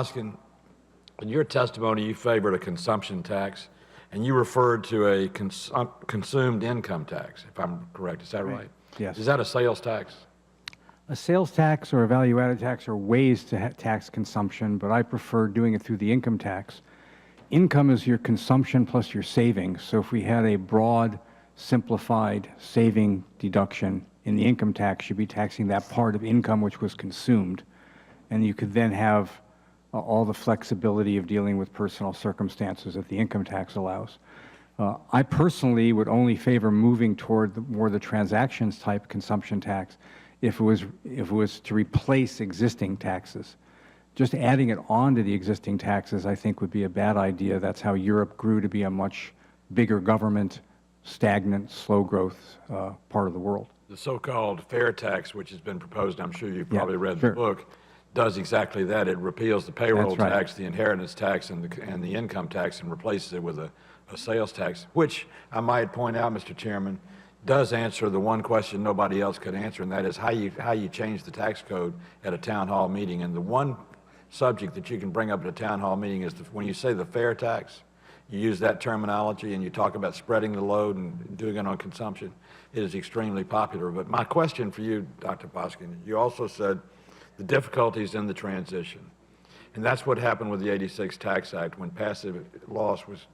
Isakson, in your testimony, you favored a consumption tax, and you referred to a consumed income tax, if I'm correct. Is that right? Yes. Is that a sales tax? A sales tax or a value-added tax are ways to tax consumption, but I prefer doing it through the income tax. Income is your consumption plus your savings. So if we had a broad, simplified saving deduction in the income tax, you'd be taxing that part of income which was consumed. And you could then have all the flexibility of dealing with personal circumstances that the income tax allows. I personally would only favor moving toward more the transactions type consumption tax if it was to replace existing taxes. Just adding it on to the existing taxes, I think, would be a bad idea. That's how Europe grew to be a much bigger government, stagnant, slow growth part of the world. The so-called fair tax, which has been proposed, I'm sure you've probably read sure. the book, does exactly that. It repeals the payroll That's right. tax, the inheritance tax, and the income tax, and replaces it with a sales tax, which I might point out, Mr. Chairman, does answer the one question nobody else could answer, and that is how you change the tax code at a town hall meeting. And the one subject that you can bring up at a town hall meeting is when you say the fair tax, you use that terminology and you talk about spreading the load and doing it on consumption. It is extremely popular. But my question for you, Dr. Isakson, you also said the difficulties in the transition. And that's what happened with the '86 Tax Act when passive loss was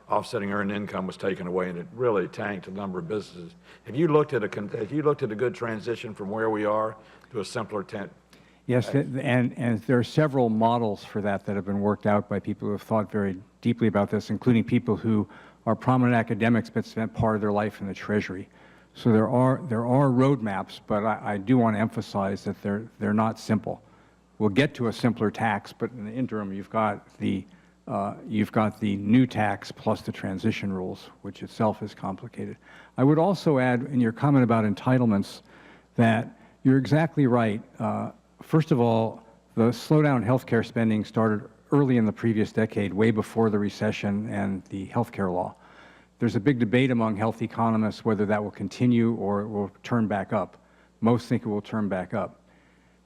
offsetting earned income was taken away, and it really tanked a number of businesses. Have you looked at a good transition from where we are to a simpler Yes, and there are several models for that have been worked out by people who have thought very deeply about this, including people who are prominent academics but spent part of their life in the Treasury. So there are roadmaps, but I do want to emphasize that they're not simple. We'll get to a simpler tax, but in the interim, you've got the new tax plus the transition rules, which itself is complicated. I would also add, in your comment about entitlements, that you're exactly right. First of all, the slowdown in healthcare spending started early in the previous decade, way before the recession and the healthcare law. There's a big debate among health economists whether that will continue or it will turn back up. Most think it will turn back up.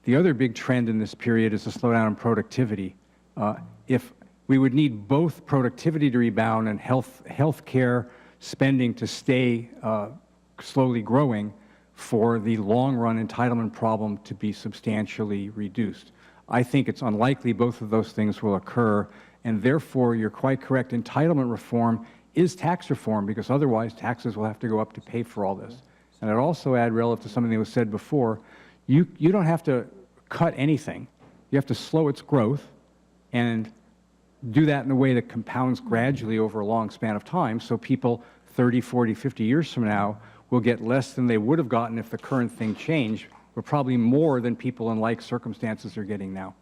The other big trend in this period is the slowdown in productivity. If we would need both productivity to rebound and healthcare spending to stay slowly growing for the long-run entitlement problem to be substantially reduced. I think it's unlikely both of those things will occur, and therefore you're quite correct. Entitlement reform is tax reform, because otherwise taxes will have to go up to pay for all this. And I'd also add, relative to something that was said before, you don't have to cut anything. You have to slow its growth and do that in a way that compounds gradually over a long span of time, so people 30, 40, 50 years from now will get less than they would have gotten if the current thing changed, but probably more than people in like circumstances are getting now.